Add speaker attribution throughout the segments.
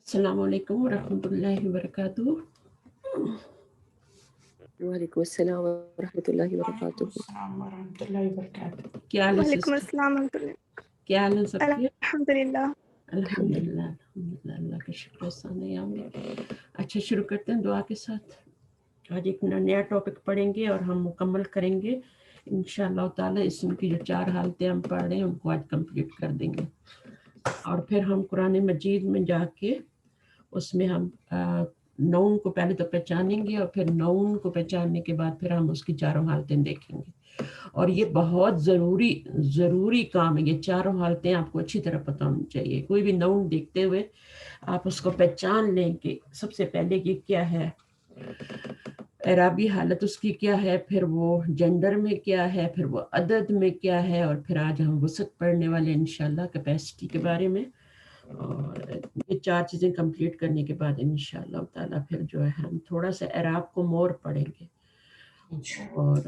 Speaker 1: السلام علیکم ورحمۃ اللہ وبرکاتہ۔
Speaker 2: وعلیکم السلام ورحمۃ اللہ وبرکاتہ۔
Speaker 1: السلام ورحمۃ اللہ وبرکاتہ۔ کیا حال ہے
Speaker 3: وعلیکم
Speaker 1: سسٹر؟
Speaker 3: السلام ورحمۃ اللہ۔
Speaker 1: کیا حال ہے سب کے؟
Speaker 3: الحمدللہ۔
Speaker 1: الحمدللہ الحمدللہ، اللہ کا شکر احسان ہے آمین۔ اچھا شروع کرتے ہیں دعا کے ساتھ۔ آج ایک نیا ٹاپک پڑھیں گے اور ہم مکمل کریں گے انشاءاللہ تعالی۔ اس کی جو 4 حالتیں ہم پڑھ رہے ہیں ان کو آج کمپلیٹ کر دیں گے، اور پھر ہم قرآن مجید میں جا کے اس میں ہم نون کو پہلے تو پہچانیں گے، اور پھر نون کو پہچاننے کے بعد پھر ہم اس کی 4 حالتیں دیکھیں گے۔ اور یہ بہت ضروری کام ہے، یہ 4 حالتیں آپ کو اچھی طرح پتہ ہونی چاہیے۔ کوئی بھی نون دیکھتے ہوئے آپ اس کو پہچان لیں کہ سب سے پہلے یہ کیا ہے، اعرابی حالت اس کی کیا ہے، پھر وہ جنڈر میں کیا ہے، پھر وہ عدد میں کیا ہے، اور پھر آج ہم وسعت پڑھنے والے انشاءاللہ کیپیسٹی کے بارے میں۔ اور یہ 4 چیزیں کمپلیٹ کرنے کے بعد انشاءاللہ تعالیٰ پھر جو ہے ہم تھوڑا سا اعراب کو مور پڑھیں گے، اور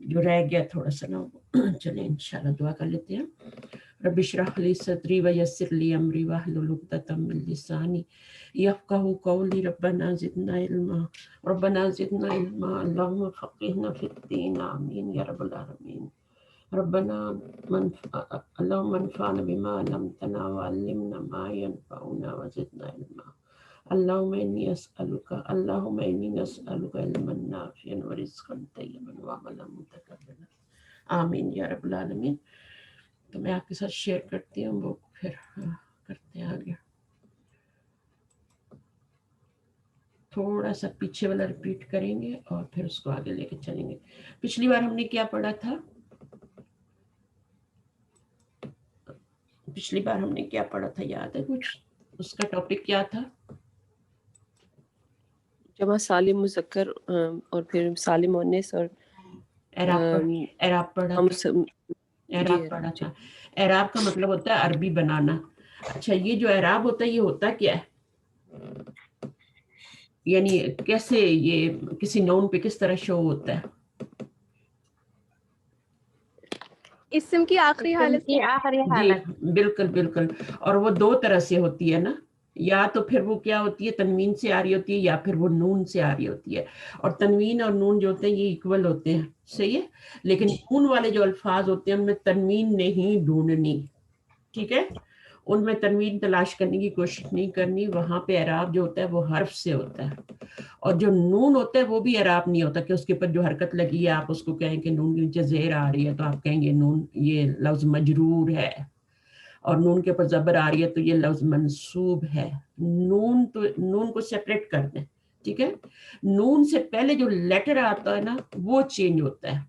Speaker 1: جو رہ گیا تھوڑا سا نا چلیں انشاءاللہ دعا کر لیتے ہیں۔ رب اشرح لی صدری ویسر لی امری واحلل عقدۃ من لسانی یفقہوا قولی ربنا زدنا علما اللہم فقہنا فی الدین آمین یا رب العالمین۔ ربنا اللهم انفعنا بما علمتنا وعلمنا ما ينفعنا وزدنا علما اللهم إني نسألك علما نافعا ورزقا طيبا وعملا متقبلا آمین یا رب العالمین۔ تو میں آپ کے ساتھ شیئر کرتی ہوں وہ، پھر کرتے ہیں آگے۔ تھوڑا سا پیچھے والا ریپیٹ کریں گے اور پھر اس کو آگے لے کے چلیں گے۔ پچھلی بار ہم نے کیا پڑھا تھا؟ پچھلی بار ہم نے کیا پڑھا تھا، یاد ہے کچھ؟ اس کا ٹاپک کیا تھا؟
Speaker 2: جمع سالم مذکر اور پھر سالم مؤنث اور
Speaker 1: اعراب پڑھا تھا۔ اعراب پڑھا تھا۔ اعراب کا مطلب ہوتا ہے عربی بنانا۔ اچھا، یہ جو اعراب ہوتا ہے یہ ہوتا کیا ہے، یعنی کیسے یہ کسی نون پہ کس طرح شو ہوتا ہے؟
Speaker 3: اسم کی آخری حالت
Speaker 4: کی آخری
Speaker 1: جی
Speaker 4: حالت۔
Speaker 1: بالکل بالکل، اور وہ 2 طرح سے ہوتی ہے نا، یا تو پھر وہ کیا ہوتی ہے، تنوین سے آ رہی ہوتی ہے، یا پھر وہ نون سے آ رہی ہوتی ہے۔ اور تنوین اور نون جو ہوتے ہیں یہ ایکول ہوتے ہیں، صحیح ہے، لیکن نون والے جو الفاظ ہوتے ہیں ان میں تنوین نہیں ڈھونڈنی، ٹھیک ہے، ان میں تنوین تلاش کرنے کی کوشش نہیں کرنی۔ وہاں پہ اعراب جو ہوتا ہے وہ حرف سے ہوتا ہے، اور جو نون ہوتا ہے وہ بھی اعراب نہیں ہوتا کہ اس کے اوپر جو حرکت لگی ہے آپ اس کو کہیں کہ نون کے نیچے زیر آ رہی ہے تو آپ کہیں گے نون یہ لفظ مجرور ہے، اور نون کے اوپر زبر آ رہی ہے تو یہ لفظ منصوب ہے۔ نون کو سیپریٹ کر دیں، ٹھیک ہے۔ نون سے پہلے جو لیٹر آتا ہے نا وہ چینج ہوتا ہے۔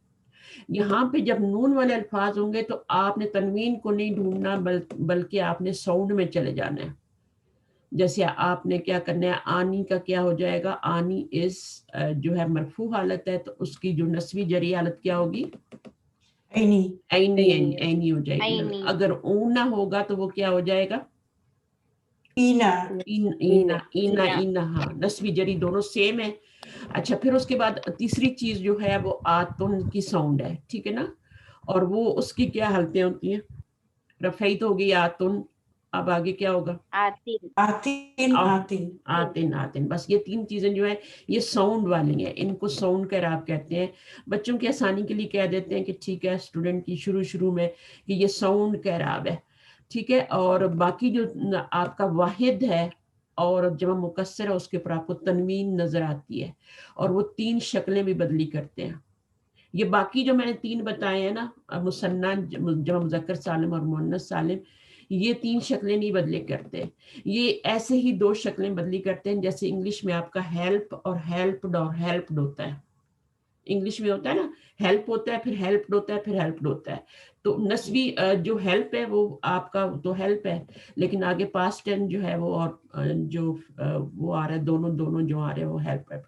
Speaker 1: یہاں پہ جب نون والے الفاظ ہوں گے تو آپ نے تنوین کو نہیں ڈھونڈنا، بلکہ آپ نے ساؤنڈ میں چلے جانا ہے۔ جیسے آپ نے کیا کرنا ہے، آنی کا کیا ہو جائے گا، آنی اس جو ہے مرفوع حالت ہے تو اس کی جو نسبی جری حالت کیا ہوگی، اینی ہو جائے گی۔
Speaker 4: عینی۔
Speaker 1: اگر اونا ہوگا تو وہ کیا ہو جائے گا،
Speaker 2: اینا۔
Speaker 1: اینا، ہاں، نسبی جری دونوں سیم ہے۔ اچھا، پھر اس کے بعد تیسری چیز جو ہے وہ آتن کی ساؤنڈ ہے، ٹھیک ہے نا، اور وہ اس کی کیا حالتیں ہوتی ہیں، رفعی تو ہوگی آتن، اب آگے کیا ہوگا، آتن۔ بس یہ 3 چیزیں جو ہیں یہ ساؤنڈ والی ہیں، ان کو ساؤنڈ کا اعراب کہتے ہیں۔ بچوں کی آسانی کے لیے کہہ دیتے ہیں کہ ٹھیک ہے اسٹوڈنٹ کی شروع میں کہ یہ ساؤنڈ کا اعراب ہے، ٹھیک ہے۔ اور باقی جو آپ کا واحد ہے اور جمع مکسر ہے اس کے اوپر آپ کو تنوین نظر آتی ہے، اور وہ 3 شکلیں بھی بدلی کرتے ہیں۔ یہ باقی جو میں نے 3 بتائے ہیں نا، مثنیٰ، جمع مذکر سالم اور مؤنث سالم، یہ 3 شکلیں نہیں بدلے کرتے، یہ ایسے ہی 2 شکلیں بدلی کرتے ہیں۔ جیسے انگلش میں آپ کا ہیلپ اور ہیلپڈ اور ہیلپڈ ہوتا ہے، انگلش میں ہوتا ہے نا، ہیلپ ہوتا ہے پھر ہیلپڈ ہوتا ہے پھر ہیلپڈ ہوتا ہے۔ تو نسبی جو ہیلپ ہے وہ آپ کا تو ہیلپ ہے، لیکن آگے پاسٹ ٹینس جو ہے وہ اور جو وہ آ رہا ہے دونوں جو آ رہے ہیں وہ ہیلپ ہے۔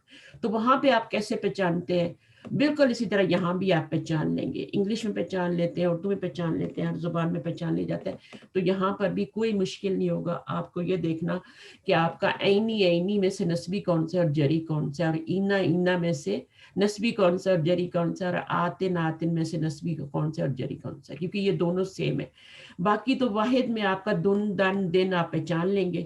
Speaker 1: تو وہاں پہ آپ کیسے پہچانتے ہیں، بالکل اسی طرح یہاں بھی آپ پہچان لیں گے، انگلش میں پہچان لیتے ہیں، اردو میں پہچان لیتے ہیں، ہر زبان میں پہچان لیا جاتا ہے۔ تو یہاں پر بھی کوئی مشکل نہیں ہوگا، آپ کو یہ دیکھنا کہ آپ کا اینی میں سے نسبی کون سے اور جری کون سے، اور اینا میں سے نسبی کون سا اور جری کون سا، اور آتن میں سے نسبی کون سے اور جری کون سا، کیونکہ یہ دونوں سیم ہے۔ باقی تو واحد میں آپ کا دن دن دن آپ پہچان لیں گے،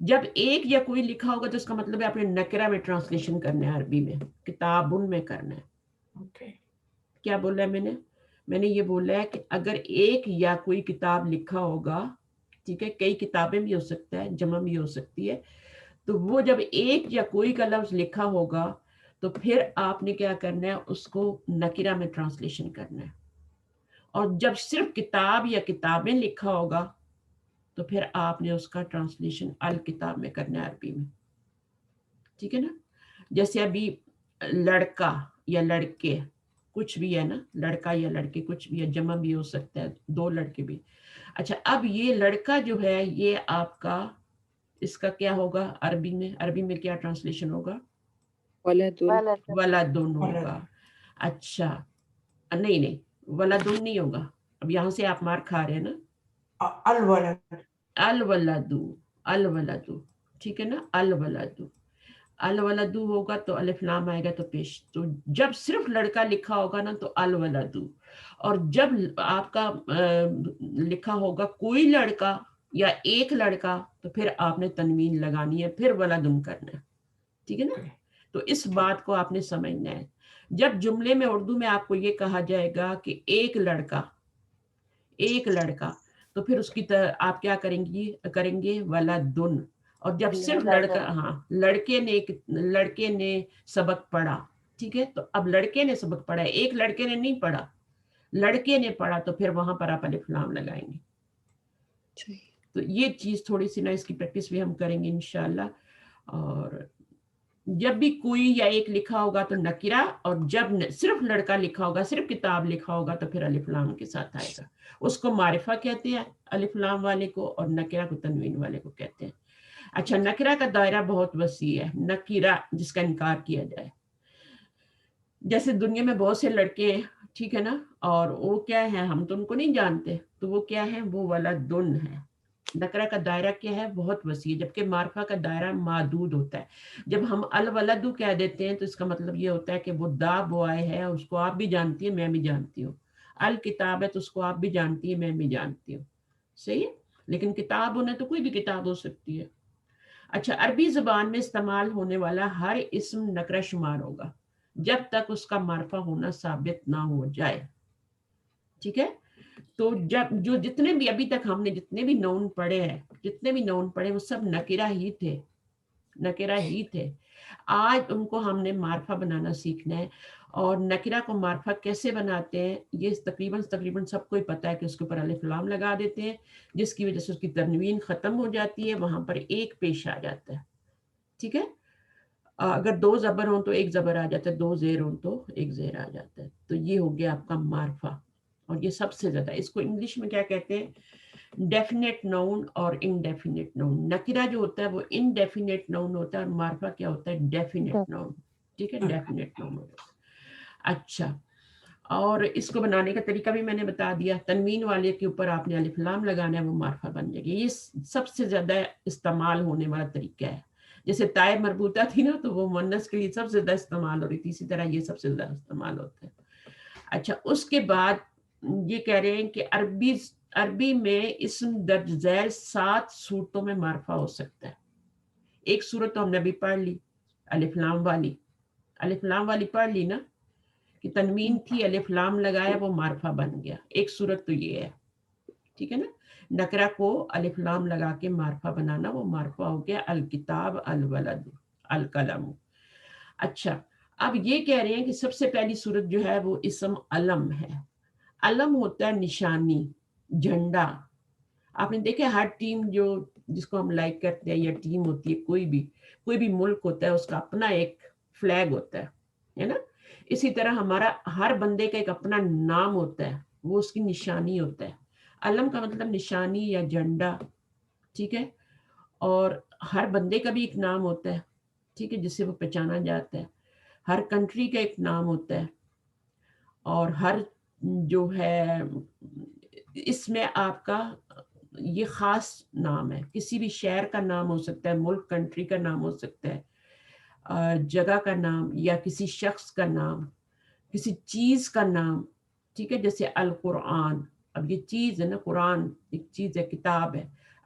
Speaker 1: جب ایک یا کوئی لکھا ہوگا تو اس کا مطلب ہے آپ نے نکرہ میں ٹرانسلیشن کرنا ہے، عربی میں کتابن میں کرنا ہے.
Speaker 4: Okay.
Speaker 1: کیا بولا ہے میں نے یہ بولا ہے کہ اگر ایک یا کوئی کتاب لکھا ہوگا، ٹھیک ہے، کئی کتابیں بھی ہو سکتا ہے، جمع بھی ہو سکتی ہے، تو وہ جب ایک یا کوئی کا لفظ لکھا ہوگا تو پھر آپ نے کیا کرنا ہے، اس کو نکرہ میں ٹرانسلیشن کرنا ہے. اور جب صرف کتاب یا کتابیں لکھا ہوگا تو پھر آپ نے اس کا ٹرانسلیشن الکتاب میں کرنا ہے، عربی میں. ٹھیک ہے نا. جیسے ابھی لڑکا یا لڑکے کچھ بھی ہے نا، لڑکا یا لڑکے کچھ بھی ہے، جمع بھی ہو سکتا ہے، دو لڑکے بھی. اچھا، اب یہ لڑکا جو ہے یہ آپ کا، اس کا کیا ہوگا عربی میں کیا ٹرانسلیشن ہوگا؟
Speaker 2: ولدن.
Speaker 1: ولدن ہوگا. اچھا نہیں ولدن نہیں ہوگا. اب یہاں سے آپ مار کھا رہے ہیں نا.
Speaker 4: الولد.
Speaker 1: الولدو ٹھیک ہے نا. الولدو ہوگا تو الف لام آئے گا تو پیش. تو جب صرف لڑکا لکھا ہوگا نا تو الولدو، اور جب آپ کا لکھا ہوگا کوئی لڑکا یا ایک لڑکا تو پھر آپ نے تنوین لگانی ہے، پھر ولدن کرنا ہے. ٹھیک ہے نا. تو اس بات کو آپ نے سمجھنا ہے. جب جملے میں اردو میں آپ کو یہ کہا جائے گا کہ ایک لڑکا تو پھر اس کی آپ کیا کریں گے ولدن. اور جب صرف لڑکے نے سبق پڑھا، ٹھیک ہے، تو اب لڑکے نے سبق پڑھا، ایک لڑکے نے نہیں پڑھا، لڑکے نے پڑھا، تو پھر وہاں پر آپ الف لام لگائیں گے. تو یہ چیز تھوڑی سی نا، اس کی پریکٹس بھی ہم کریں گے انشاءاللہ. اور جب بھی کوئی یا ایک لکھا ہوگا تو نکرہ، اور جب صرف لڑکا لکھا ہوگا، صرف کتاب لکھا ہوگا تو پھر الف لام کے ساتھ آئے گا. اس کو معرفہ کہتے ہیں الف لام والے کو، اور نکرہ کو تنوین والے کو کہتے ہیں. اچھا، نکرہ کا دائرہ بہت وسیع ہے. نکرہ جس کا انکار کیا جائے، جیسے دنیا میں بہت سے لڑکے ہیں، ٹھیک ہے نا، اور وہ کیا ہے، ہم تو ان کو نہیں جانتے، تو وہ کیا ہے، وہ ولدن ہے. نکرہ کا دائرہ کیا ہے، بہت وسیع ہے، جبکہ معرفہ کا دائرہ محدود ہوتا ہے. جب ہم الولدو کہہ دیتے ہیں تو اس کا مطلب یہ ہوتا ہے کہ وہ دا بوائے ہے، اس کو آپ بھی جانتی ہیں، میں بھی جانتی ہوں. الکتاب ہے تو اس کو آپ بھی جانتی ہیں، میں بھی جانتی ہوں. صحیح ہے. لیکن کتاب ہونا تو کوئی بھی کتاب ہو سکتی ہے. اچھا، عربی زبان میں استعمال ہونے والا ہر اسم نکرہ شمار ہوگا جب تک اس کا معرفہ ہونا ثابت نہ ہو جائے. ٹھیک ہے. تو جتنے بھی ابھی تک ہم نے جتنے بھی نون پڑھے وہ سب نکرہ ہی تھے. آج ان کو ہم نے معرفہ بنانا سیکھنا ہے. اور نکرہ کو معرفہ کیسے بناتے ہیں یہ تقریباً سب کو ہی پتہ ہے کہ اس کے اوپر الف لام لگا دیتے ہیں، جس کی وجہ سے اس کی تنوین ختم ہو جاتی ہے، وہاں پر ایک پیش آ جاتا ہے. ٹھیک ہے. اگر دو زبر ہوں تو ایک زبر آ جاتا ہے، دو زیر ہوں تو ایک زیر آ جاتا ہے. تو یہ ہو گیا آپ کا معرفہ. اور یہ سب سے زیادہ، اس کو انگلش میں کیا کہتے ہیں، ڈیفینیٹ ناؤن اور انڈیفینیٹ ناؤن. نکرہ جو ہوتا ہے وہ انڈیفینیٹ ناؤن ہوتا ہے، اور معرفہ کیا ہوتا ہے، ڈیفینیٹ ناؤن. ٹھیک ہے، ڈیفینیٹ ناؤن ہوتا ہے. اچھا، اور اس کو بنانے کا طریقہ بھی میں نے بتا دیا. تنوین والے کے اوپر آپ نے الف لام لگانا ہے، وہ معرفہ بن جائے گی. یہ سب سے زیادہ استعمال ہونے والا طریقہ ہے. جیسے تائے مربوطہ تھی نا، تو وہ مؤنث کے لیے سب سے زیادہ استعمال ہو رہی تھی، اسی طرح یہ سب سے زیادہ استعمال ہوتا ہے. اچھا، اس کے بعد یہ کہہ رہے ہیں کہ عربی میں اسم درج ذیل 7 صورتوں میں معرفہ ہو سکتا ہے. ایک صورت تو ہم نے ابھی پڑھ لی، الف لام والی پڑھ لی نا، کہ تنوین تھی، الف لام لگایا، وہ معرفہ بن گیا. ایک صورت تو یہ ہے. ٹھیک ہے نا. نکرہ کو الف لام لگا کے معرفہ بنانا، وہ معرفہ ہو گیا الکتاب، الولد، القلم. اچھا، اب یہ کہہ رہے ہیں کہ سب سے پہلی صورت جو ہے وہ اسم علم ہے. علم ہوتا ہے نشانی، جھنڈا. آپ نے دیکھا ہر ٹیم جس کو ہم لائک کرتے ہیں، یا ٹیم ہوتی ہے، کوئی بھی ملک ہوتا ہے، اس کا اپنا ایک فلیگ ہوتا ہے نا. اسی طرح ہمارا ہر بندے کا ایک اپنا نام ہوتا ہے، وہ اس کی نشانی ہوتا ہے. علم کا مطلب نشانی یا جھنڈا. ٹھیک ہے. اور ہر بندے کا بھی ایک نام ہوتا ہے، ٹھیک ہے، جس سے وہ پہچانا جاتا ہے. ہر کنٹری کا ایک نام ہوتا ہے، اور ہر جو ہے اس میں آپ کا یہ خاص نام ہے. کسی بھی شہر کا نام ہو سکتا ہے، ملک کنٹری کا نام ہو سکتا ہے، جگہ کا نام، یا کسی شخص کا نام، کسی چیز کا نام. ٹھیک ہے. جیسے القرآن، اب یہ چیز ہے نا، قرآن ایک چیز ہے، کتاب ہے.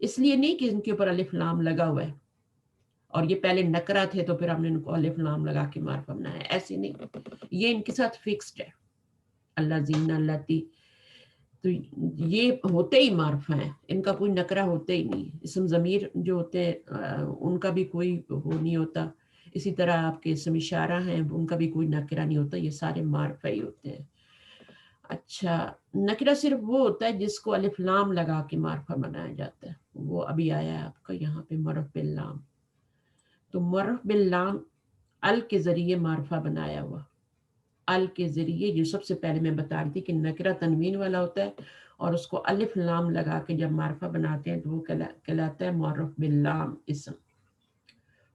Speaker 1: اس لیے نہیں کہ ان کے اوپر الف لام لگا ہوا ہے اور یہ پہلے نکرہ تھے تو پھر ہم نے ان کو الف لام لگا کے معرفہ بنایا، ایسے نہیں، یہ ان کے ساتھ فکسڈ ہے، اللہ زین اللہ تی، تو یہ ہوتے ہی معرفہ ہیں، ان کا کوئی نکرہ ہوتا ہی نہیں، اسم ضمیر جو ہوتے ہیں ان کا بھی کوئی وہ نہیں ہوتا، اسی طرح آپ کے اسم اشارہ ہیں ان کا بھی کوئی نکرہ نہیں ہوتا، یہ سارے معرفہ ہی ہوتے ہیں۔ اچھا، نکرہ صرف وہ ہوتا ہے جس کو الف لام لگا کے معرفہ بنایا جاتا ہے، وہ ابھی آیا ہے آپ کا یہاں پہ معرف باللام، تو معرف باللام ال کے ذریعے معرفہ بنایا ہوا، ال کے ذریعے، جو سب سے پہلے میں بتا رہی تھی کہ نکرہ تنوین والا ہوتا ہے اور اس کو الف لام لگا کے جب معرفہ بناتے ہیں تو وہ کہلاتا ہے معرف باللام اسم،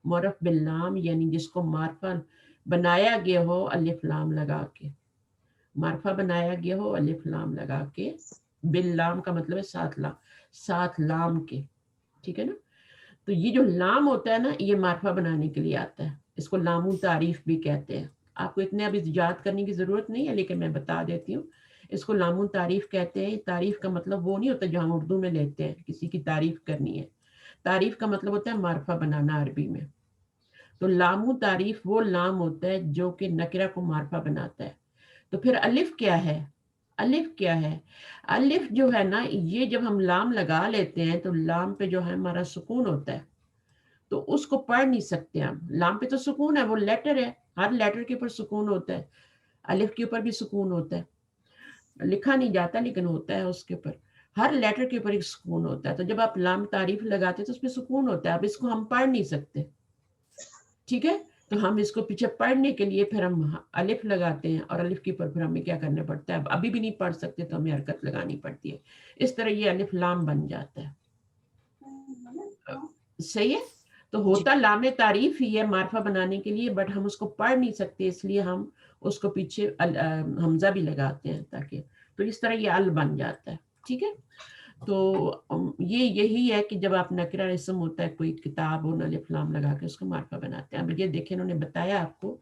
Speaker 1: معرف باللام یعنی جس کو معرفہ بنایا گیا ہو الف لام لگا کے، معرفہ بنایا گیا ہو الف لام لگا کے، باللام کا مطلب ہے ساتھ لام کے، ٹھیک ہے نا، تو یہ جو لام ہوتا ہے نا یہ معرفہ بنانے کے لیے آتا ہے، اس کو لام تعریف بھی کہتے ہیں، آپ کو اتنے اب یاد کرنے کی ضرورت نہیں ہے لیکن میں بتا دیتی ہوں، اس کو لام تعریف کہتے ہیں۔ تعریف کا مطلب وہ نہیں ہوتا جو ہم اردو میں لیتے ہیں کسی کی تعریف کرنی ہے، تعریف کا مطلب ہوتا ہے معرفہ بنانا عربی میں، تو لام تعریف وہ لام ہوتا ہے جو کہ نکرہ کو معرفہ بناتا ہے۔ تو پھر الف کیا ہے؟ الف کیا ہے؟ الف جو ہے نا یہ جب ہم لام لگا لیتے ہیں تو لام پہ جو ہے ہمارا سکون ہوتا ہے، تو اس کو پڑھ نہیں سکتے ہم، لام پہ تو سکون ہے، وہ لیٹر ہے، ہر لیٹر کے اوپر سکون ہوتا ہے، الف کے اوپر بھی سکون ہوتا ہے، لکھا نہیں جاتا لیکن ہوتا ہے اس کے اوپر، ہر لیٹر کے اوپر ایک سکون ہوتا ہے، تو جب آپ لام تعریف لگاتے ہیں تو اس پہ سکون ہوتا ہے، اب اس کو ہم پڑھ نہیں سکتے، ٹھیک ہے، تو ہم اس کو پیچھے پڑھنے کے لیے پھر ہم الف لگاتے ہیں اور الف کے اوپر پھر ہمیں کیا کرنا پڑتا ہے، اب ابھی بھی نہیں پڑھ سکتے تو ہمیں حرکت لگانی پڑتی ہے، اس طرح یہ الف لام بن جاتا ہے، صحیح ہے، تو ہوتا لام تعریف ہی ہے معرفہ بنانے کے لیے، بٹ ہم اس کو پڑھ نہیں سکتے اس لیے ہم اس کو پیچھے حمزہ بھی لگاتے ہیں تاکہ، تو اس طرح یہ ال بن جاتا ہے، ٹھیک ہے، تو یہی ہے کہ جب آپ نکرہ اسم ہوتا ہے کوئی کتاب اور الف لام لگا کے اس کو معرفہ بناتے ہیں۔ اب یہ دیکھیں انہوں نے بتایا آپ کو،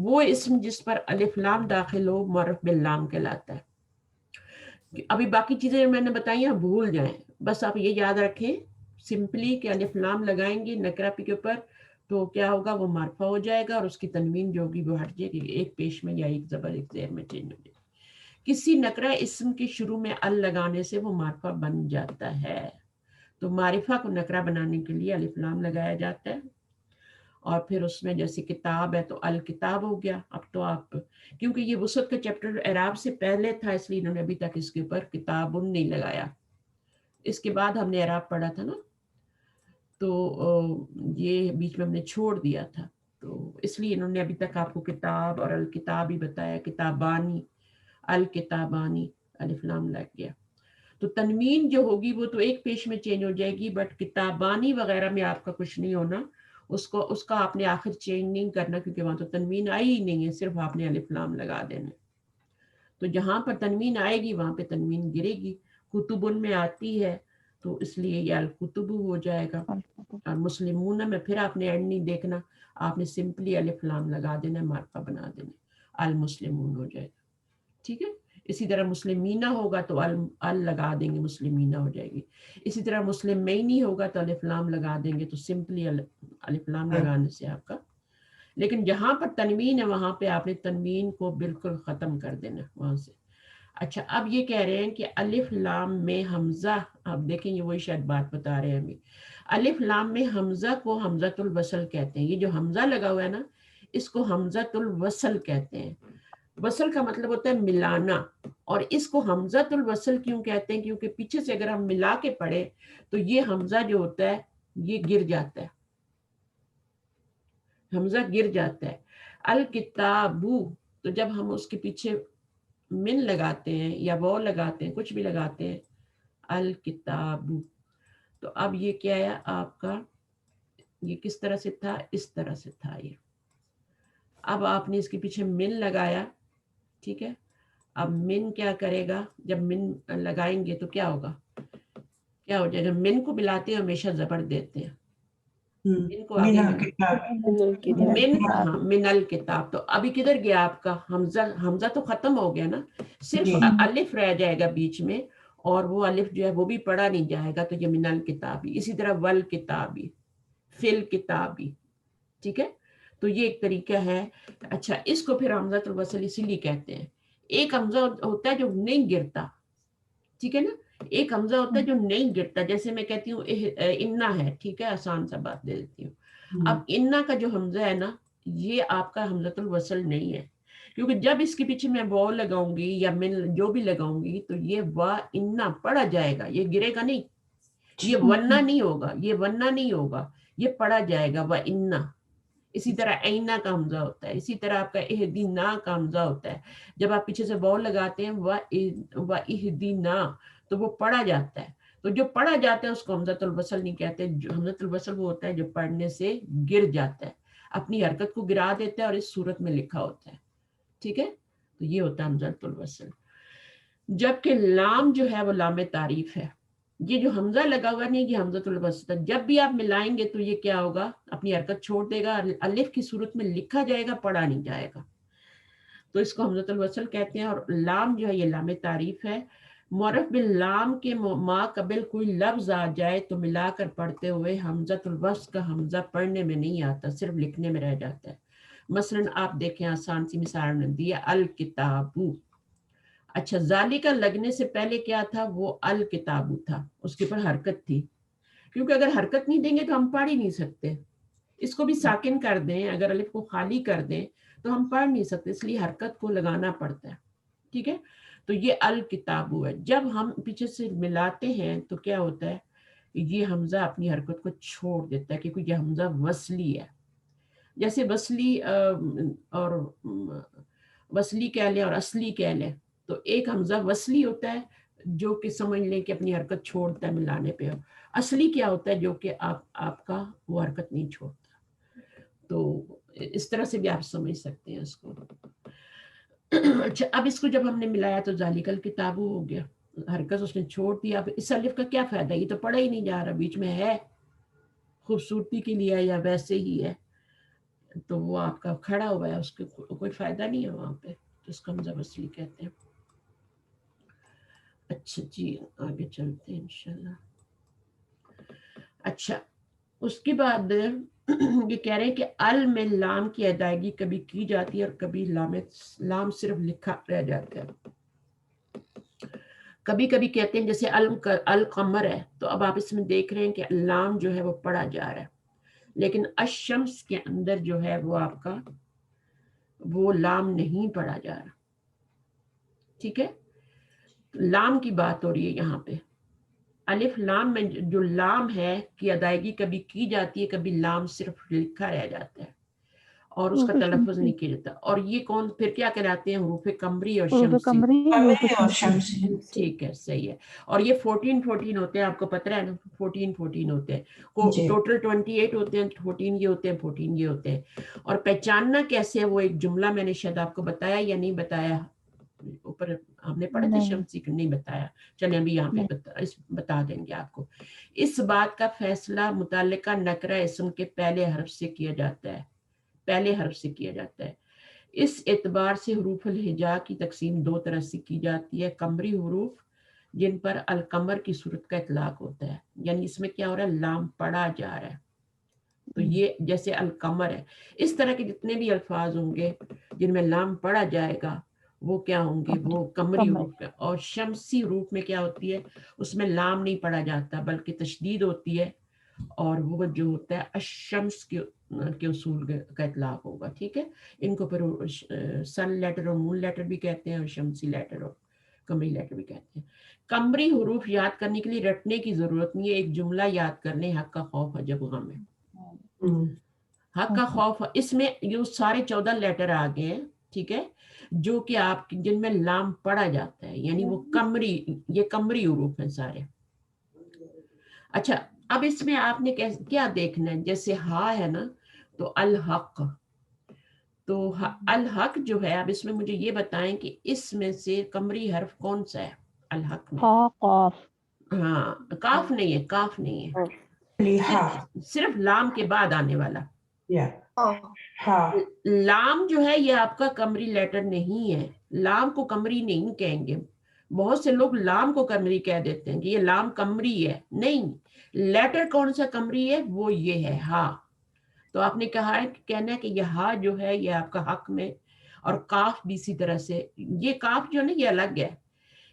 Speaker 1: وہ اسم جس پر الف لام داخل ہو معرف باللام کہلاتا ہے۔ ابھی باقی چیزیں میں نے بتائی ہیں بھول جائیں، بس آپ یہ یاد رکھیں سمپلی کہ الف لام لگائیں گے نکرہ پہ کے اوپر تو کیا ہوگا، وہ معرفہ ہو جائے گا اور اس کی تنوین جو ہوگی وہ ہٹ جائے گی، ایک پیش میں یا ایک زبر ایک زیر میں چینج ہو جائے گی۔ کسی نکرہ اسم کے شروع میں ال لگانے سے وہ معرفہ بن جاتا ہے، تو معرفہ کو نکرہ بنانے کے لیے الف لام لگایا جاتا ہے، اور پھر اس میں جیسے کتاب ہے تو الکتاب ہو گیا، اب تو آپ کیونکہ یہ وسعت کا چیپٹر اعراب سے پہلے تھا اس لیے انہوں نے ابھی تک اس کے اوپر کتاب نہیں لگایا، اس کے بعد ہم نے اعراب پڑھا تھا نا، تو یہ بیچ میں ہم نے چھوڑ دیا تھا، تو اس لیے انہوں نے ابھی تک آپ کو کتاب اور الکتاب ہی بتایا، کتابانی الکتابانی، الف لام لگ گیا، تو تنوین جو ہوگی وہ تو ایک پیش میں چینج ہو جائے گی، بٹ کتابانی وغیرہ میں آپ کا کچھ نہیں ہونا، اس کا آپ نے آخر چینج نہیں کرنا کیونکہ وہاں تو تنوین آئی ہی نہیں ہے، صرف آپ نے الف لام لگا دینا، تو جہاں پر تنوین آئے گی وہاں پہ تنوین گرے گی، کتبن میں آتی ہے تو اس لیے یہ الکتب ہو جائے گا، اور مسلمون میں پھر آپ نے اینڈ نہیں دیکھنا، آپ نے سمپلی الف لام لگا دینا، معرفہ بنا دینا، المسلمون ہو جائے گا، ٹھیک ہے، اسی طرح مسلمینہ ہوگا تو ال لگا دیں گے، مسلمینہ ہو جائے گی، اسی طرح مسلمینی ہوگا تو الف لام لگا دیں گے، تو سمپلی الف لام لگانے سے آپ کا، لیکن جہاں پر تنوین ہے وہاں پہ آپ نے تنوین کو بالکل ختم کر دینا وہاں سے۔ اچھا، اب یہ کہہ رہے ہیں کہ الف لام میں حمزہ، اب دیکھیں یہ وہی شاید بات بتا رہے ہیں ابھی، الف لام میں حمزہ کو حمزۃ الوصل کہتے ہیں، یہ جو حمزہ لگا ہوا ہے نا اس کو حمزۃ الوصل کہتے ہیں، وصل کا مطلب ہوتا ہے ملانا، اور اس کو حمزۃ الوصل کیوں کہتے ہیں، کیونکہ پیچھے سے اگر ہم ملا کے پڑھیں تو یہ حمزہ جو ہوتا ہے یہ گر جاتا ہے، حمزہ گر جاتا ہے، الکتابو، تو جب ہم اس کے پیچھے من لگاتے ہیں یا وہ لگاتے ہیں، کچھ بھی لگاتے ہیں، الکتابو، تو اب یہ کیا ہے آپ کا، یہ کس طرح سے تھا، اس طرح سے تھا یہ، اب آپ نے اس کے پیچھے من لگایا، ٹھیک ہے، اب من کیا کرے گا، جب من لگائیں گے تو کیا ہوگا، کیا ہو جائے گا، من کو ملاتے ہیں ہمیشہ زبر دیتے ہیں، من کو آگے من الکتاب، تو ابھی کدھر گیا آپ کا حمزہ، حمزہ تو ختم ہو گیا نا، صرف الف رہ جائے گا بیچ میں، اور وہ الف جو ہے وہ بھی پڑھا نہیں جائے گا، تو یہ من الکتابی. اسی طرح ول کتابی، فل کتابی. ٹھیک ہے، تو یہ ایک طریقہ ہے. اچھا، اس کو پھر حمزۃ الوصل اسی لیے کہتے ہیں. ایک حمزہ ہوتا ہے جو نہیں گرتا، ٹھیک ہے نا، ایک حمزہ ہوتا ہے جو نہیں گرتا. جیسے میں کہتی ہوں انا ہے، ٹھیک ہے، آسان سا بات دے دیتی ہوں. اب انا کا جو حمزہ ہے نا، یہ آپ کا حمزۃ الوصل نہیں ہے، کیونکہ جب اس کے پیچھے میں واو لگاؤں گی یا من جو بھی لگاؤں گی تو یہ وا انا پڑھا جائے گا، یہ گرے گا نہیں. یہ ونہ نہیں ہوگا، یہ ونہ نہیں ہوگا، یہ پڑھا جائے گا وا انا. اسی طرح اینا کا حمزہ ہوتا ہے. اسی طرح آپ کا اہدینا کا حمزہ ہوتا ہے. جب آپ پیچھے سے واو لگاتے ہیں وا اہدینا، تو وہ پڑھا جاتا ہے. تو جو پڑھا جاتا ہے اس کو حمزۃ الوصل نہیں کہتے. جو حمزۃ الوصل وہ ہوتا ہے جو پڑھنے سے گر جاتا ہے، اپنی حرکت کو گرا دیتا ہے اور اس صورت میں لکھا ہوتا ہے. ٹھیک ہے، تو یہ ہوتا ہے حمزۃ الوصل. جبکہ لام جو ہے وہ لام تعریف ہے. یہ جو حمزہ لگا ہوا نہیں، یہ حمزۃ الوصل. جب بھی آپ ملائیں گے تو یہ کیا ہوگا، اپنی حرکت چھوڑ دے گا، الف کی صورت میں لکھا جائے گا، پڑھا نہیں جائے گا. تو اس کو حمزۃ الوصل کہتے ہیں. اور لام جو ہے یہ لام تعریف ہے. معرف باللام کے ما قبل کوئی لفظ آ جائے تو ملا کر پڑھتے ہوئے حمزۃ الوصل کا حمزہ پڑھنے میں نہیں آتا، صرف لکھنے میں رہ جاتا ہے. مثلا آپ دیکھیں، آسان سی مثال نے دی ہے، الکتابو. اچھا، ذالکہ لگنے سے پہلے کیا تھا، وہ الکتابو تھا، اس کے اوپر حرکت تھی. کیونکہ اگر حرکت نہیں دیں گے تو ہم پڑھ ہی نہیں سکتے. اس کو بھی ساکن کر دیں، اگر الف کو خالی کر دیں تو ہم پڑھ نہیں سکتے، اس لیے حرکت کو لگانا پڑتا ہے. ٹھیک ہے، تو یہ الکتابو ہے. جب ہم پیچھے سے ملاتے ہیں تو کیا ہوتا ہے، یہ حمزہ اپنی حرکت کو چھوڑ دیتا ہے، کیونکہ یہ حمزہ وصلی ہے. جیسے وصلی اور وصلی کہہ لیں اور اصلی کہہ لیں، تو ایک حمزہ وصلی ہوتا ہے جو کہ سمجھ لیں کہ اپنی حرکت چھوڑتا ہے ملانے پہ. اصلی کیا ہوتا ہے، جو کہ آپ کا وہ حرکت نہیں چھوڑتا. تو اس طرح سے بھی آپ سمجھ سکتے ہیں اس کو. اچھا، اب اس کو جب ہم نے ملایا تو ذالک الکتاب ہو گیا، حرکت اس نے چھوڑ دیا. اب اس الف کا کیا فائدہ، یہ تو پڑھا ہی نہیں جا رہا، بیچ میں ہے، خوبصورتی کے لیے یا ویسے ہی ہے، تو وہ آپ کا کھڑا ہوا ہے، اس کے کوئی فائدہ نہیں ہے وہاں پہ. تو اس کو حمزہ وصلی کہتے ہیں. اچھا جی، آگے چلتے ہیں انشاءاللہ. اچھا، اس کے بعد یہ کہہ رہے ہیں کہ ال میں لام کی ادائیگی کبھی کی جاتی ہے اور کبھی لام صرف لکھا رہ جاتا ہے. کبھی کبھی کہتے ہیں جیسے القمر ہے، تو اب آپ اس میں دیکھ رہے ہیں کہ لام جو ہے وہ پڑھا جا رہا ہے، لیکن الشمس کے اندر جو ہے وہ آپ کا وہ لام نہیں پڑھا جا رہا. ٹھیک ہے، لام کی بات ہو رہی ہے یہاں پہ. الف لام میں جو لام ہے کی ادائیگی کبھی کی جاتی ہے، کبھی لام صرف لکھا رہ جاتا ہے اور اس کا تلفظ نہیں کیا جاتا. اور یہ کون پھر کیا کہلاتے ہیں، حروف قمری اور شمسی.
Speaker 4: قمری اور شمسی.
Speaker 1: ٹھیک ہے، صحیح ہے. اور یہ 14 ہوتے ہیں، آپ کو پتہ ہے نا، 14 ہوتے ہیں.
Speaker 4: جی.
Speaker 1: ٹوٹل 28 ہوتے ہیں، 14 یہ ہوتے ہیں، 14 یہ ہوتے ہیں. اور پہچاننا کیسے ہے، وہ ایک جملہ میں نے شاید آپ کو بتایا یا نہیں بتایا، اوپر ہم نے پڑھا تھا شمسی کو، نہیں بتایا. چلیں ابھی یہاں پہ بتا دیں گے آپ کو. اس بات کا فیصلہ متعلقہ نکرہ اسم کے پہلے حرف سے کیا جاتا ہے، پہلے حرف سے کیا جاتا ہے. اس اعتبار سے حروف الہجا کی تقسیم دو طرح سے کی جاتی ہے. قمری حروف جن پر القمر کی صورت کا اطلاق ہوتا ہے، یعنی اس میں کیا ہو رہا ہے، لام پڑھا جا رہا ہے، تو یہ جیسے القمر ہے. اس طرح کے جتنے بھی الفاظ ہوں گے جن میں لام پڑھا جائے گا وہ کیا ہوں گے، وہ قمری حروف کا. اور شمسی حروف میں کیا ہوتی ہے، اس میں لام نہیں پڑھا جاتا بلکہ تشدید ہوتی ہے، اور وہ جو ہوتا ہے الشمس کے اصول کا اطلاق ہوگا. ٹھیک ہے، ان کو پھر سن لیٹر اور مون لیٹر بھی کہتے ہیں، اور شمسی لیٹر اور قمری لیٹر بھی کہتے ہیں. قمری حروف یاد کرنے کے لیے رٹنے کی ضرورت نہیں ہے، ایک جملہ یاد کر لیں، حق کا خوف ہے جب غم ہے. حق کا خوف، اس میں یہ سارے 14 لیٹر آ گئے ہیں. ٹھیک ہے، جو کہ آپ جن میں لام پڑھا جاتا ہے، یعنی وہ قمری، یہ قمری حروف ہیں سارے. اچھا، اب اس میں آپ نے کیا دیکھنا ہے، جیسے ہا ہے نا، تو الحق، تو الحق جو ہے، اب اس میں مجھے یہ بتائیں کہ اس میں سے قمری حرف کون سا ہے الحق میں. ہاں، کاف نہیں ہے، کاف نہیں ہے، صرف لام کے بعد آنے والا. لام جو ہے یہ آپ کا قمری لیٹر نہیں ہے، لام کو قمری نہیں کہیں گے بہت سے لوگ لام کو کمری کہہ دیتے ہیں کہ یہ لام کمری ہے. نہیں, لیٹر کون سا کمری ہے, وہ یہ ہے ہا. تو آپ نے کہا ہے کہنا ہے کہ یہ ہا جو ہے یہ آپ کا حق میں, اور کاف بھی اسی طرح سے. یہ کاف جو ہے نا یہ الگ ہے.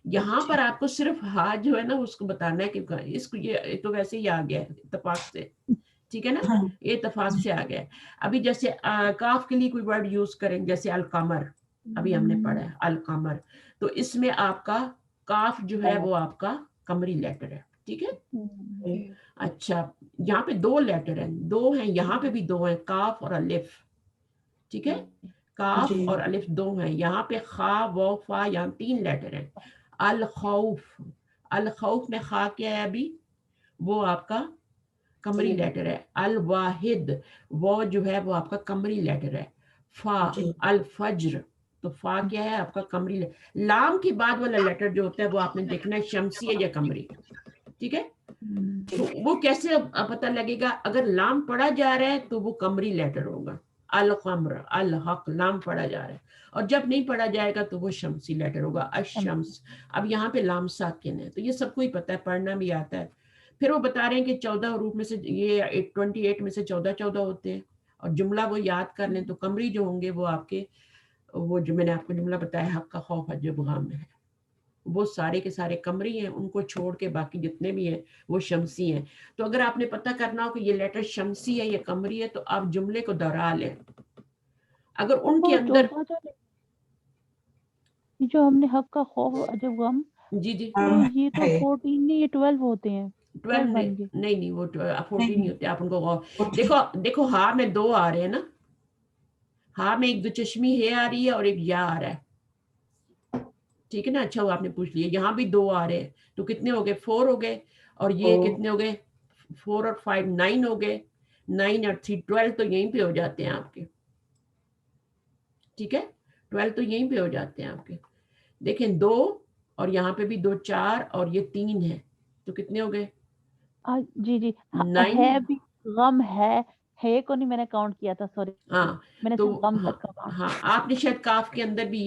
Speaker 1: یہاں پر آپ کو صرف ہا جو ہے نا اس کو بتانا ہے کہ اس کو, یہ تو ویسے ہی آ گیا اتفاق سے, ٹھیک ہے نا, یہ اتفاق سے آ گیا. ابھی جیسے کاف کے لیے کوئی ورڈ یوز کریں جیسے القمر, ابھی ہم نے پڑھا ہے القمر, تو اس میں آپ کا کاف جو ہے وہ آپ کا قمری لیٹر ہے, ٹھیک ہے. اچھا, یہاں پہ دو لیٹر ہیں, دو ہیں یہاں پہ بھی دو ہیں, کاف اور الف, ٹھیک ہے. کاف اور الف دو ہیں, یہاں پہ خا و فا, یہاں 3 لیٹر ہیں. الخوف, الخوف میں خا کیا ہے ابھی, وہ آپ کا قمری لیٹر ہے. الواحد, وہ جو ہے وہ آپ کا قمری لیٹر ہے. فا, الفجر, تو فا کیا ہے آپ کا قمری لیٹر. لام کے بعد والا لیٹر جو ہوتا ہے وہ آپ نے دیکھنا ہے شمسی ہے یا قمری, ٹھیک ہے. تو وہ کیسے پتہ لگے گا, اگر لام پڑھا جا رہا ہے تو وہ قمری لیٹر ہوگا. القمر, الحق, لام پڑھا جا رہا ہے, اور جب نہیں پڑھا جائے گا تو وہ شمسی لیٹر ہوگا, الشمس. اب یہاں پہ لام ساکن ہے, تو یہ سب کو ہی پتہ ہے, پڑھنا بھی آتا ہے. پھر وہ بتا رہے ہیں کہ 14 حروف میں سے یہ 28 میں سے 14 ہوتے ہیں, اور جملہ وہ یاد کر لیں تو قمری جو ہوں گے وہ آپ کے, وہ جو میں نے آپ کو جملہ بتایا حق کا خوف عجب غم ہے, وہ سارے کے سارے قمری ہیں, ان کو چھوڑ کے باقی جتنے بھی ہیں وہ شمسی ہیں. تو اگر آپ نے پتہ کرنا ہو کہ یہ لیٹر شمسی ہے یا قمری ہے تو آپ جملے کو دہرا لیں. اگر ان کے اندر
Speaker 5: جو ہم نے حق کا خوف عجب غم,
Speaker 1: جی
Speaker 5: تو یہ تو 14 نہیں, یہ 12 ہوتے ہیں.
Speaker 1: 12
Speaker 5: بن گئے.
Speaker 1: نہیں وہ 14 نہیں ہوتے. آپ ان کو دیکھو ہاں میں 2 آ رہے ہیں نا, ہاں میں ایک دو چشمی ہے آ رہی ہے اور ایک یا آ رہا ہے, ٹھیک ہے نا. اچھا وہ آپ نے پوچھ لیا, یہاں بھی 2 آ رہے ہیں, تو کتنے ہو گئے, 4 ہو گئے, اور یہ کتنے ہو گئے, 4 اور 5 9 ہو گئے, 9 اور 3 12, تو یہیں پہ ہو جاتے ہیں آپ کے, ٹھیک ہے. 12 تو یہیں پہ ہو جاتے ہیں آپ کے. دیکھیں 2 اور یہاں پہ بھی 2, 4 اور یہ 3 ہے, تو کتنے ہو گئے,
Speaker 5: جی جی,
Speaker 1: 9.
Speaker 5: ہے بھی غم ہے کو نہیں میں نے کاؤنٹ کیا تھا, سوری,
Speaker 1: ہاں
Speaker 5: میں نے
Speaker 1: تو
Speaker 5: صرف غم تک کا کاؤنٹ.
Speaker 1: ہاں آپ نے شاید کاف کے اندر بھی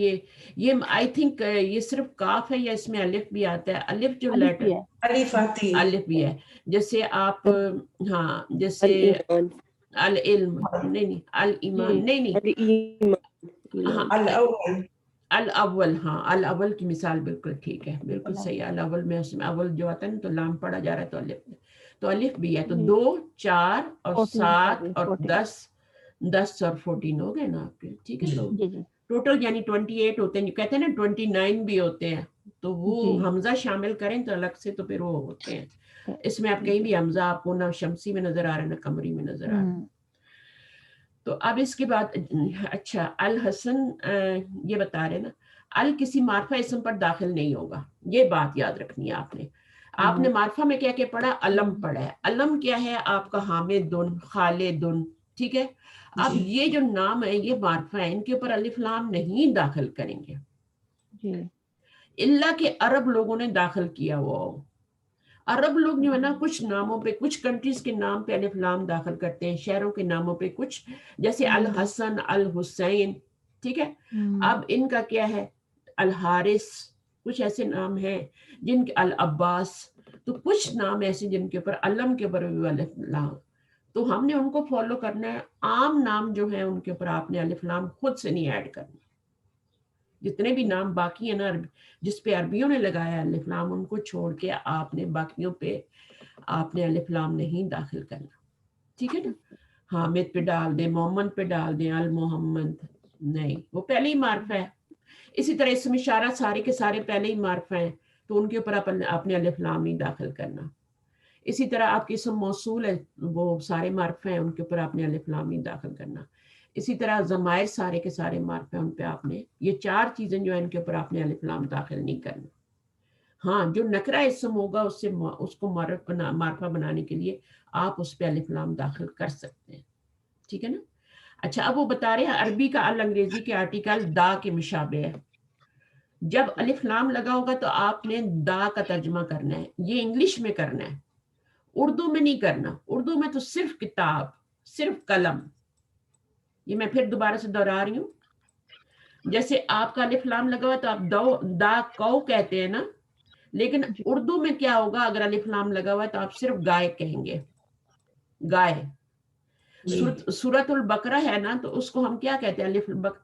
Speaker 1: یہ آئی تھنک یہ صرف کاف ہے یا اس میں الف بھی آتا ہے. الف جو
Speaker 5: الف
Speaker 1: لیٹر
Speaker 5: بھی ہے.
Speaker 1: الف بھی ہے, جیسے آپ ہاں جیسے
Speaker 2: الایمان,
Speaker 1: العلم, نہیں الایمان, نہیں
Speaker 2: الایمان,
Speaker 1: ہاں الاول, ہاں الاول کی مثال بالکل ٹھیک ہے, بالکل صحیح ہے. الاول میں اس میں اول جو آتا ہے نا تو لام پڑا جا رہا ہے تو الف بھی ہے. تو 2 4 اور 7 اور 10 اور 14 ہو گئے نا آپ کے, ٹھیک ہے.
Speaker 5: جی جی
Speaker 1: ٹوٹل یعنی 28 ہوتے ہیں, جو کہتے ہیں نا 29 بھی ہوتے ہیں, تو وہ
Speaker 5: جی.
Speaker 1: حمزہ شامل کریں تو الگ سے تو پھر وہ ہوتے ہیں. اس میں آپ کہیں بھی حمزہ آپ کو نہ شمسی میں نظر آ رہا ہے نہ قمری میں نظر آ رہا ہے. تو اب اس کے بعد اچھا الحسن یہ بتا رہے نا, کسی معرفہ اسم پر داخل نہیں ہوگا, یہ بات یاد رکھنی ہے آپ نے. آپ نے معرفہ میں کیا کیا پڑھا, علم پڑھا ہے. علم کیا ہے آپ کا, حامدن, خالدن, ٹھیک ہے. اب یہ جو نام ہے یہ معرفہ ہے, ان کے اوپر الف لام نہیں داخل کریں گے, الا کہ عرب لوگوں نے داخل کیا ہوا ہو. عرب لوگ جو ہے نا کچھ ناموں پہ, کچھ کنٹریز کے نام پہ الف لام داخل کرتے ہیں, شہروں کے ناموں پہ کچھ, جیسے الحسن, الحسین, ٹھیک ہے. اب ان کا کیا ہے, الحارث, کچھ ایسے نام ہیں جن کے, العباس, تو کچھ نام ایسے جن کے اوپر علم کے اوپر الف لام, تو ہم نے ان کو فالو کرنا ہے. عام نام جو ہیں ان کے اوپر آپ نے الف لام خود سے نہیں ایڈ کرنا. جتنے بھی نام باقی ہیں نا جس پہ عربیوں نے لگایا الف لام, ان کو چھوڑ کے آپ نے باقیوں پہ آپ نے الف لام نہیں داخل کرنا, ٹھیک ہے نا. حامد پہ ڈال دیں, محمد پہ ڈال دیں, المحمد نہیں, وہ پہلے ہی معرفہ ہے. اسی طرح اسم اشارہ سارے کے سارے پہلے ہی معرفہ ہیں, تو ان کے اوپر آپ نے الف لام نہیں داخل کرنا. اسی طرح آپ کے اسم موصول ہے وہ سارے معرفہ ہیں, ان کے اوپر آپ نے الف لام نہیں داخل کرنا. اسی طرح ضمائر سارے کے سارے معرفہ ہیں, ان پہ آپ نے یہ 4 چیزیں جو ہیں ان کے اوپر آپ نے الف لام داخل نہیں کرنا. ہاں جو نکرہ اسم ہوگا اس کو معرفہ بنانے کے لیے آپ اس پہ الف لام داخل کر سکتے ہیں, ٹھیک ہے نا. اچھا اب وہ بتا رہے ہیں عربی کا انگریزی کے آرٹیکل دا کے مشابہ ہے. جب الف لام لگا ہوگا تو آپ نے دا کا ترجمہ کرنا ہے, یہ انگلش میں کرنا ہے, اردو میں نہیں کرنا. اردو میں تو صرف کتاب, صرف قلم. یہ میں پھر دوبارہ سے دہرا رہی ہوں, جیسے آپ کا الف لام لگا ہوا تو آپ دو دا کو کہتے ہیں نا, لیکن اردو میں کیا ہوگا اگر الف لام لگا ہوا ہے تو آپ صرف گائے کہیں گے, گائے. سورت البقرہ ہے نا, تو اس کو ہم کیا کہتے ہیں,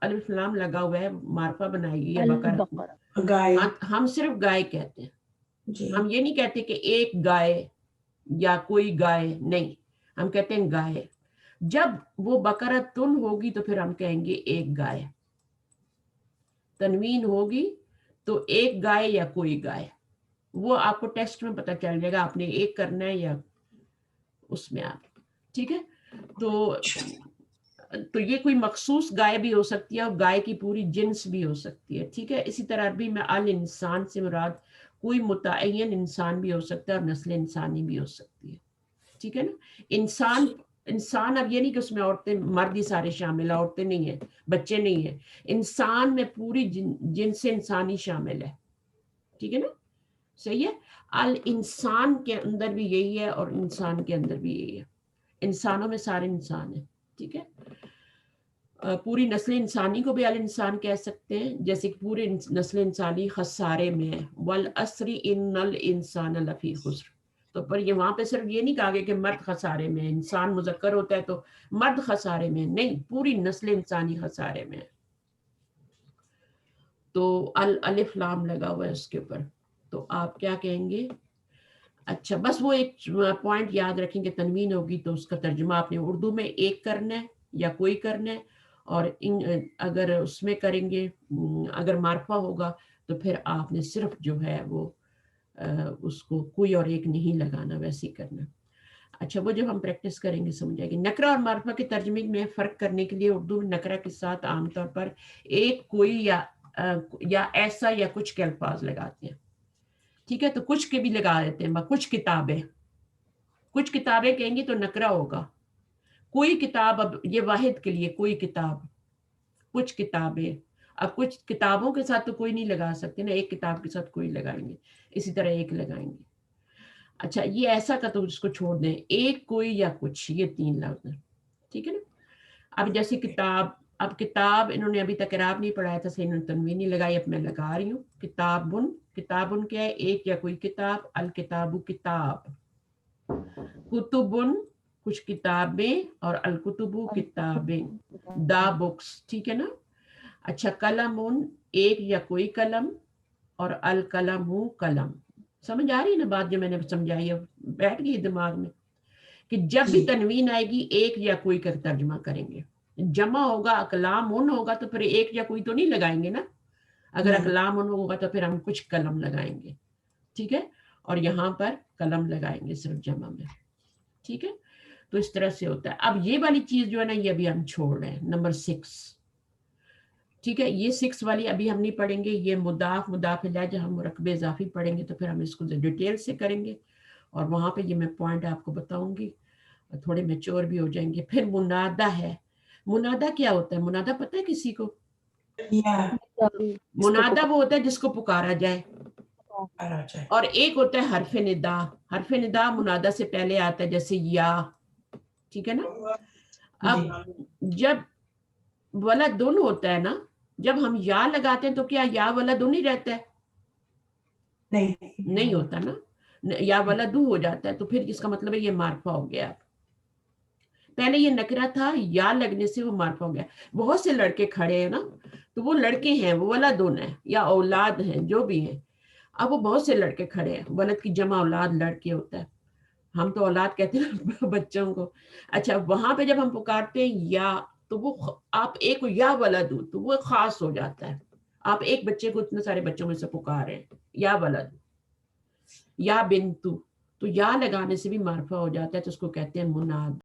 Speaker 1: الف لام لگا ہوا ہے, معرفہ بنائی گئی ہے بقرہ,
Speaker 5: البقرہ.
Speaker 4: گائے.
Speaker 1: ہم صرف گائے کہتے ہیں.
Speaker 4: جی.
Speaker 1: ہم یہ نہیں کہتے کہ ایک گائے یا کوئی گائے, نہیں, ہم کہتے ہیں گائے. جب وہ بقرہ تن ہوگی تو پھر ہم کہیں گے ایک گائے, تنوین ہوگی تو ایک گائے یا کوئی گائے. وہ آپ کو ٹیسٹ میں پتہ چل جائے گا آپ نے ایک کرنا ہے یا اس میں آپ, ٹھیک ہے. تو یہ کوئی مخصوص گائے بھی ہو سکتی ہے اور گائے کی پوری جنس بھی ہو سکتی ہے, ٹھیک ہے. اسی طرح عربی میں الانسان سے مراد کوئی متعین انسان بھی ہو سکتا ہے اور نسل انسانی بھی ہو سکتی ہے, ٹھیک ہے نا. انسان اب یہ نہیں کہ اس میں عورتیں مرد ہی سارے شامل ہیں, عورتیں نہیں ہیں, بچے نہیں ہیں, انسان میں پوری جنس انسانی شامل ہے, ٹھیک ہے نا, صحیح ہے. الانسان کے اندر بھی یہی ہے اور انسان کے اندر بھی یہی ہے, انسانوں میں سارے انسان ہیں, ٹھیک ہے. پوری نسل انسانی کو بھی الانسان کہہ سکتے ہیں, جیسے کہ پوری نسل انسانی خسارے میں ہے, والعصر ان الانسان لفی خسر. تو پر یہ وہاں پہ صرف یہ نہیں کہا گیا کہ مرد خسارے میں, انسان مذکر ہوتا ہے تو مرد خسارے میں, نہیں, پوری نسل انسانی خسارے میں. تو الف لام لگا ہوا ہے اس کے اوپر, تو آپ کیا کہیں گے. اچھا, بس وہ ایک پوائنٹ یاد رکھیں کہ تنوین ہوگی تو اس کا ترجمہ آپ نے اردو میں ایک کرنا ہے یا کوئی کرنا ہے, اور اگر اس میں کریں گے, اگر معرفہ ہوگا تو پھر آپ نے صرف جو ہے وہ اس کو کوئی اور ایک نہیں لگانا, ویسے ہی کرنا. اچھا, وہ جب ہم پریکٹس کریں گے سمجھ جائے گی. نکرہ اور معرفہ کے ترجمے میں فرق کرنے کے لیے اردو میں نکرہ کے ساتھ عام طور پر ایک, کوئی یا ایسا یا کچھ کے الفاظ لگاتے ہیں, ٹھیک ہے. تو کچھ کے بھی لگا دیتے ہیں, کچھ کتابیں, کچھ کتابیں کہیں گے تو نکرہ ہوگا. کوئی کتاب, اب یہ واحد کے لیے کوئی کتاب, کچھ کتابیں. اب کچھ کتابوں کے ساتھ تو کوئی نہیں لگا سکتے نا, ایک کتاب کے ساتھ کوئی لگائیں گے, اسی طرح ایک لگائیں گے. اچھا, یہ ایسا کا تو اس کو چھوڑ دیں, ایک, کوئی یا کچھ, یہ تین لفظ ہیں, ٹھیک ہے نا. اب جیسے کتاب, اب کتاب انہوں نے ابھی تک اعراب نہیں پڑھایا تھا, انہوں نے تنوین نہیں لگائی, اب میں لگا رہی ہوں. کتابن, کتابن کیا ہے, ایک یا کوئی کتاب. الکتاب کتاب. کتبن کچھ کتابیں, اور الکتب کتابیں, دا بکس, ٹھیک ہے نا. اچھا, قلمن ایک یا کوئی قلم, اور القلم قلم. سمجھ آ رہی ہے نا بات جو میں نے سمجھائی ہے, بیٹھ گئی دماغ میں کہ جب بھی تنوین آئے گی ایک یا کوئی کا ترجمہ کریں گے. جمع ہوگا, اقلام ان ہوگا تو پھر ایک یا کوئی تو نہیں لگائیں گے نا. اگر اقلام ان ہوگا تو پھر ہم کچھ قلم لگائیں گے, ٹھیک ہے. اور یہاں پر قلم لگائیں گے صرف جمع میں, ٹھیک ہے. تو اس طرح سے ہوتا ہے. اب یہ والی چیز جو ہے نا, یہ ابھی ہم چھوڑ رہے ہیں, نمبر 6, ٹھیک ہے. یہ 6 والی ابھی ہم نہیں پڑھیں گے. یہ مضاف, مضاف الیہ جب ہم مرکب اضافی پڑھیں گے تو پھر ہم اس کو ڈیٹیل سے کریں گے, اور وہاں پہ یہ میں پوائنٹ آپ کو بتاؤں گی, تھوڑے میچور بھی ہو جائیں گے. پھر منادہ ہے. منادہ کیا ہوتا ہے, منادہ پتہ ہے کسی کو؟ منادہ وہ ہوتا ہے جس کو پکارا جائے, اور ایک ہوتا ہے حرف ندا. حرف ندا منادہ سے پہلے آتا ہے, جیسے یا, ٹھیک ہے نا. اب جب ولدن ہوتا ہے نا, جب ہم یا لگاتے ہیں تو کیا یا ولدن ہی رہتا ہے؟ نہیں ہوتا نا, یا ولدو ہو جاتا ہے. تو پھر اس کا مطلب ہے یہ معرفہ ہو گیا. پہلے یہ نکرہ تھا, یا لگنے سے وہ معرفہ ہو گیا. بہت سے لڑکے کھڑے ہیں نا, تو وہ لڑکے ہیں, وہ ولدن ہیں یا اولاد ہیں, جو بھی ہیں. اب وہ بہت سے لڑکے کھڑے ہیں, ولد کی جمع اولاد لڑکے ہوتا ہے, ہم تو اولاد کہتے ہیں بچوں کو. اچھا, وہاں پہ جب ہم پکارتے ہیں یا, تو وہ آپ ایک یا ولد ہو تو وہ خاص ہو جاتا ہے. آپ ایک بچے کو اتنے سارے بچوں میں سے پکار رہے ہیں, یا ولد, یا بنتو, تو یا لگانے سے بھی معرفہ ہو جاتا ہے, تو اس کو کہتے ہیں مناد.